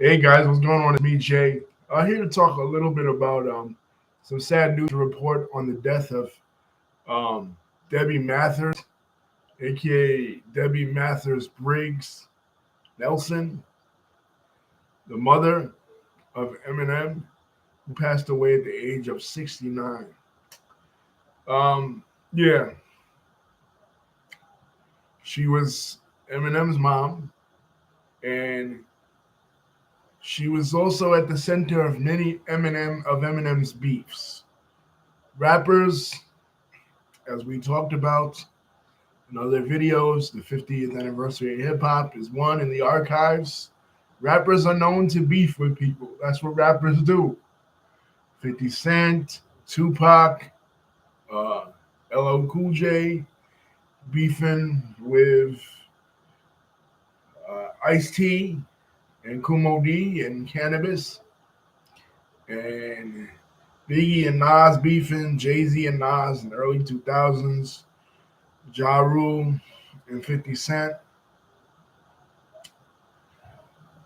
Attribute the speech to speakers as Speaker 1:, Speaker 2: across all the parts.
Speaker 1: Hey guys, what's going on? It's me, Jay. Here to talk a little bit about some sad news to report on the death of um, Debbie Mathers, aka Debbie Mathers Briggs Nelson, the mother of Eminem, who passed away at the age of 69. Yeah, she was Eminem's mom, and she was also at the center of many Eminem's beefs. Rappers, as we talked about in other videos, the 50th anniversary of hip hop is one in the archives. Rappers are known to beef with people. That's what rappers do. 50 Cent, Tupac, uh, LL Cool J beefing with Ice T and Kumo D and Cannabis, and Biggie and Nas beefing, Jay Z and Nas in the early 2000s, Ja Rule and 50 Cent.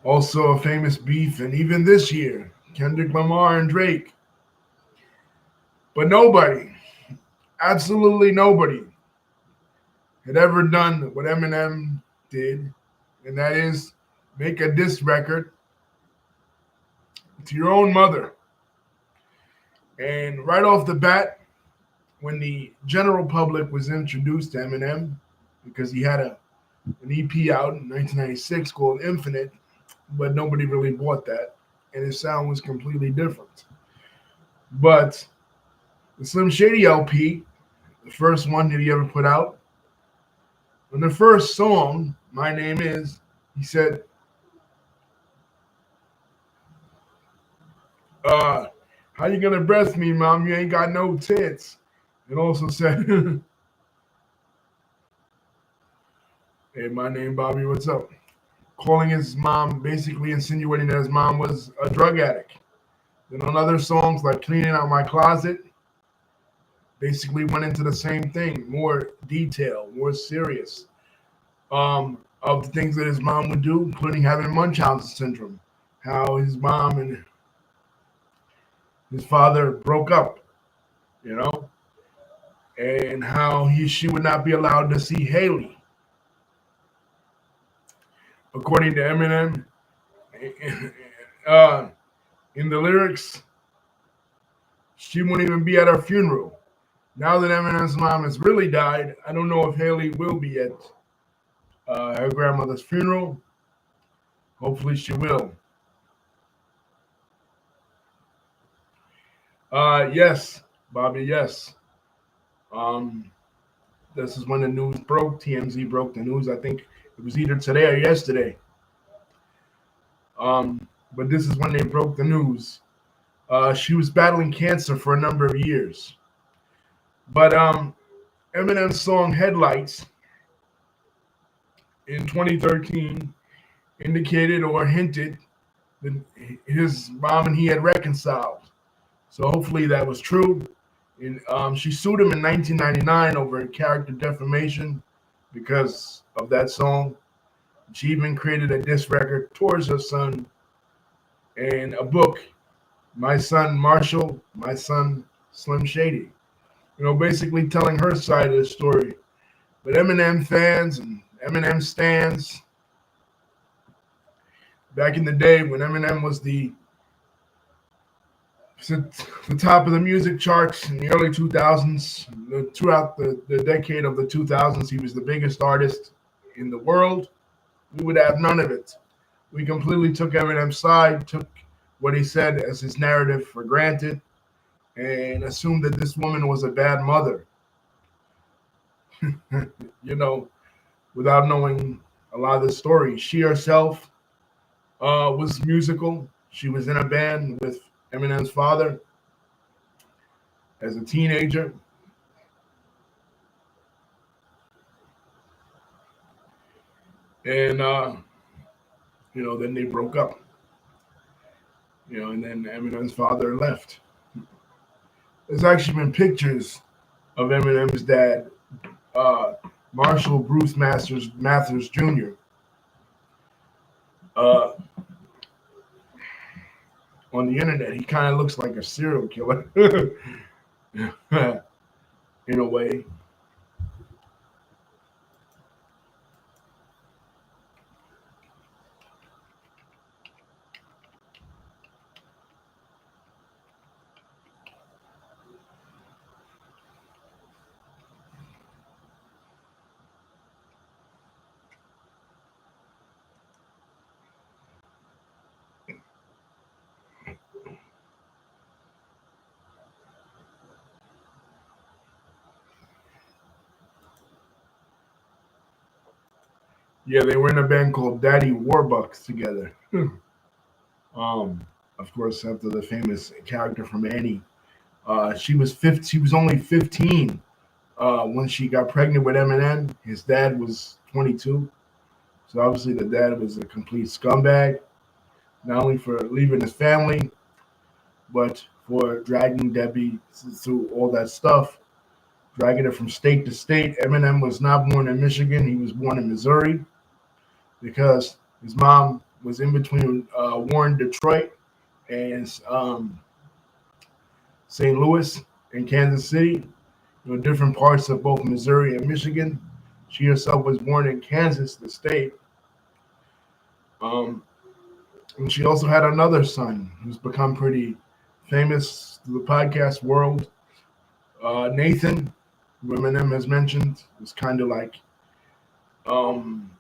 Speaker 1: Also a famous beef, and even this year, Kendrick Lamar and Drake. But nobody, absolutely nobody, had ever done what Eminem did, and that is make a diss record to your own mother. And right off the bat, when the general public was introduced to Eminem, because he had an EP out in 1996 called Infinite, but nobody really bought that, and his sound was completely different. But the Slim Shady LP, the first one that he ever put out, on the first song, My Name Is, he said, uh, how you gonna breast me, mom? You ain't got no tits. And also said, hey, my name Bobby, what's up? Calling his mom, basically insinuating that his mom was a drug addict. Then on other songs like Cleaning Out My Closet, basically went into the same thing, more detail, more serious, of the things that his mom would do, including having Munchausen syndrome, how his mom and his father broke up, you know, and how she would not be allowed to see Haley. According to Eminem, uh, in the lyrics, she won't even be at her funeral. Now that Eminem's mom has really died, I don't know if Haley will be at her grandmother's funeral. Hopefully, she will. Yes, Bobby, yes. Um, this is when the news broke. TMZ broke the news. I think it was either today or yesterday. But this is when they broke the news. She was battling cancer for a number of years. But Eminem's song Headlights in 2013 indicated or hinted that his mom and he had reconciled. So hopefully that was true. And she sued him in 1999 over character defamation because of that song. She even created a diss record towards her son and a book, My Son Marshall, My Son Slim Shady. You know, basically telling her side of the story. But Eminem fans and Eminem stands, back in the day when Eminem was the top of the music charts in the early 2000s, throughout the decade of the 2000s, he was the biggest artist in the world. We would have none of it. We completely took Eminem's side, took what he said as his narrative for granted, and assumed that this woman was a bad mother, you know, without knowing a lot of the story. She herself was musical. She was in a band with Eminem's father as a teenager. And, then they broke up, and then Eminem's father left. There's actually been pictures of Eminem's dad, uh, Marshall Bruce Mathers Jr., uh, on the internet. He kind of looks like a serial killer in a way. Yeah, they were in a band called Daddy Warbucks together. um, of course, after the famous character from Annie. She was 15, she was only 15 when she got pregnant with Eminem. His dad was 22. So obviously the dad was a complete scumbag, not only for leaving his family, but for dragging Debbie through all that stuff, dragging her from state to state. Eminem was not born in Michigan. He was born in Missouri because his mom was in between Warren, Detroit, and St. Louis and Kansas City, different parts of both Missouri and Michigan. She herself was born in Kansas, the state. Um, and she also had another son who's become pretty famous to the podcast world. Nathan, who Eminem has mentioned, was um,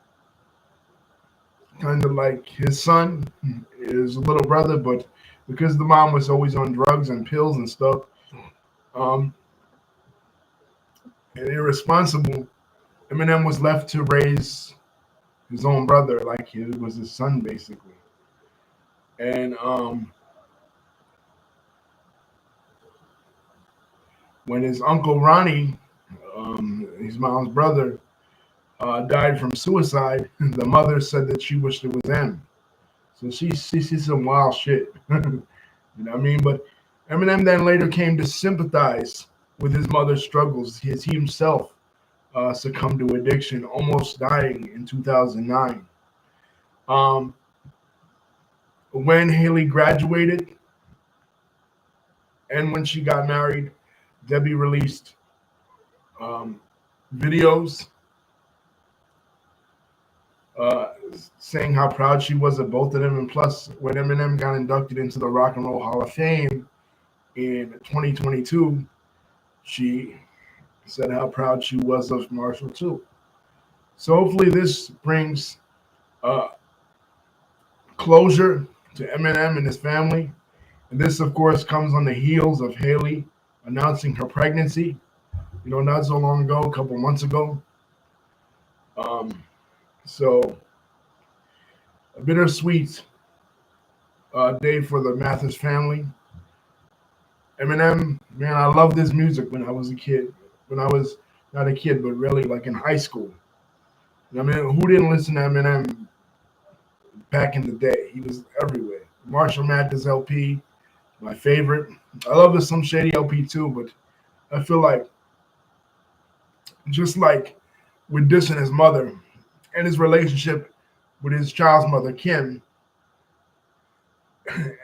Speaker 1: kind of like his son, his little brother, but because the mom was always on drugs and pills and stuff, um, and irresponsible, Eminem was left to raise his own brother like it was his son, basically. And when his uncle Ronnie, his mom's brother, died from suicide, the mother said that she wished it was him. So she sees some wild shit. You know what I mean? But Eminem then later came to sympathize with his mother's struggles. He himself succumbed to addiction, almost dying in 2009. Um, when Haley graduated and when she got married, Debbie released um, videos uh, saying how proud she was of both of them. And plus, when Eminem got inducted into the Rock and Roll Hall of Fame in 2022, she said how proud she was of Marshall too. So hopefully this brings uh, closure to Eminem and his family. And this, of course, comes on the heels of Haley announcing her pregnancy. Not so long ago, a couple months ago. Um, so a bittersweet day for the Mathis family. Eminem, man, I loved his music when I was a kid. When I was not a kid, but really like in high school. I mean, who didn't listen to Eminem back in the day? He was everywhere. Marshall Mathers LP, my favorite. I love the Some Shady LP too, but I feel like just like with dissing his mother and his relationship with his child's mother, Kim, and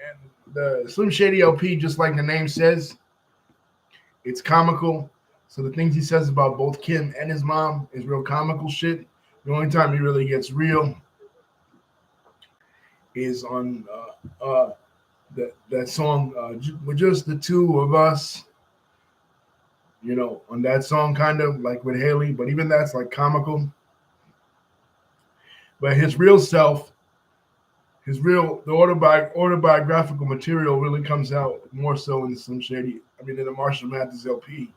Speaker 1: the Slim Shady LP, just like the name says, it's comical. So the things he says about both Kim and his mom is real comical shit. The only time he really gets real is on that song, "We're Just the Two of Us." On that song, kind of like with Haley, but even that's like comical. But his real self, the autobiographical material really comes out more so in the Slim Shady, in the Marshall Mathers LP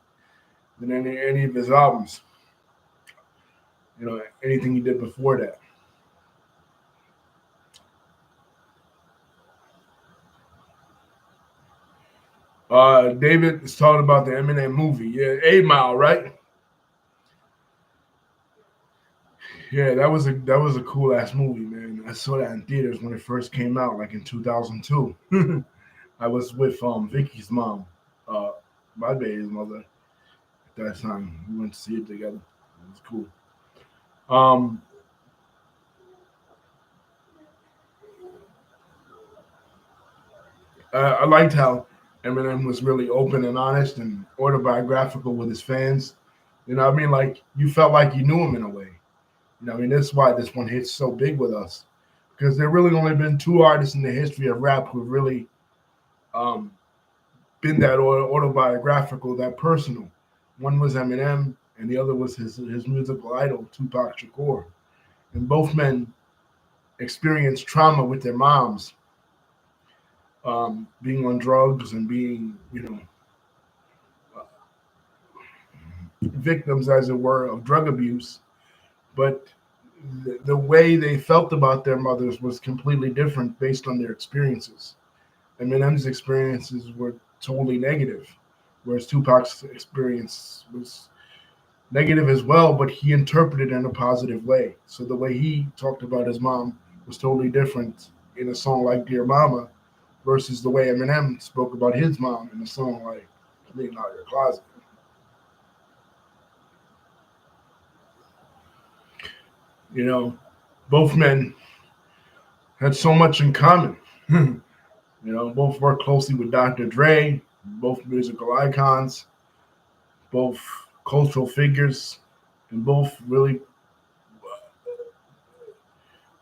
Speaker 1: than any of his albums. Anything he did before that. David is talking about the Eminem movie. Yeah, 8 Mile, right? Yeah, that was a cool ass movie, man. I saw that in theaters when it first came out, like in 2002. I was with Vicky's mom, uh, my baby's mother at that time. We went to see it together. It was cool. Um, I liked how Eminem was really open and honest and autobiographical with his fans. You know what I mean? Like you felt like you knew him in a way. You know what I mean? That's why this one hits so big with us. Because there really only been two artists in the history of rap who've really um, been that autobiographical, that personal. One was Eminem, and the other was his musical idol, Tupac Shakur. And both men experienced trauma with their moms, being on drugs and being, victims, as it were, of drug abuse. But the way they felt about their mothers was completely different based on their experiences. Eminem's experiences were totally negative, whereas Tupac's experience was negative as well, but he interpreted it in a positive way. So the way he talked about his mom was totally different in a song like Dear Mama versus the way Eminem spoke about his mom in a song like Clean Out Your Closet. You know, both men had so much in common. Both worked closely with Dr. Dre, both musical icons, both cultural figures, and both really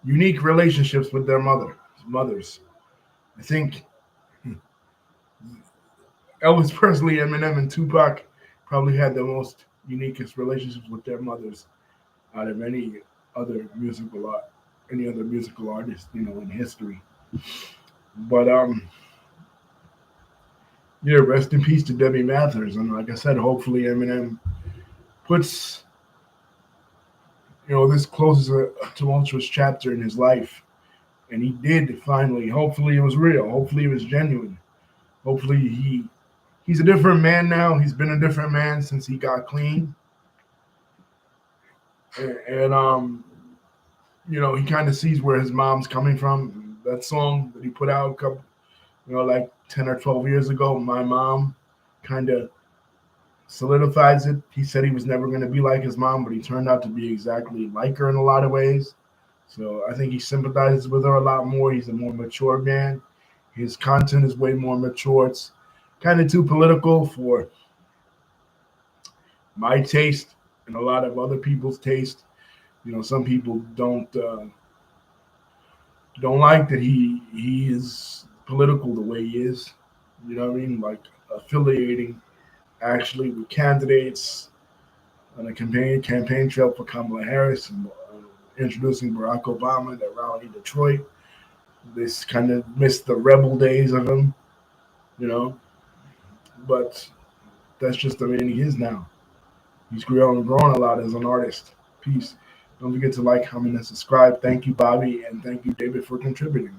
Speaker 1: unique relationships with their mothers. I think Elvis Presley, Eminem, and Tupac probably had the most uniquest relationships with their mothers out of any other musical artist, in history. But yeah, rest in peace to Debbie Mathers, and like I said, hopefully Eminem puts this closes a tumultuous chapter in his life, and he did finally. Hopefully, it was real. Hopefully, it was genuine. Hopefully, he's a different man now. He's been a different man since he got clean, and he kind of sees where his mom's coming from. That song that he put out a couple, like 10 or 12 years ago, My Mom, kind of solidifies it. He said he was never going to be like his mom, but he turned out to be exactly like her in a lot of ways. So I think he sympathizes with her a lot more. He's a more mature man. His content is way more mature. It's kind of too political for my taste and a lot of other people's taste. Some people don't like that he is political the way he is. You know what I mean? Like affiliating actually with candidates on a campaign trail for Kamala Harris and introducing Barack Obama at rally in Detroit. This kind of missed the rebel days of him, you know. But that's just the man he is now. He's grown a lot as an artist. Peace. Don't forget to like, comment, and subscribe. Thank you, Bobby, and thank you, David, for contributing.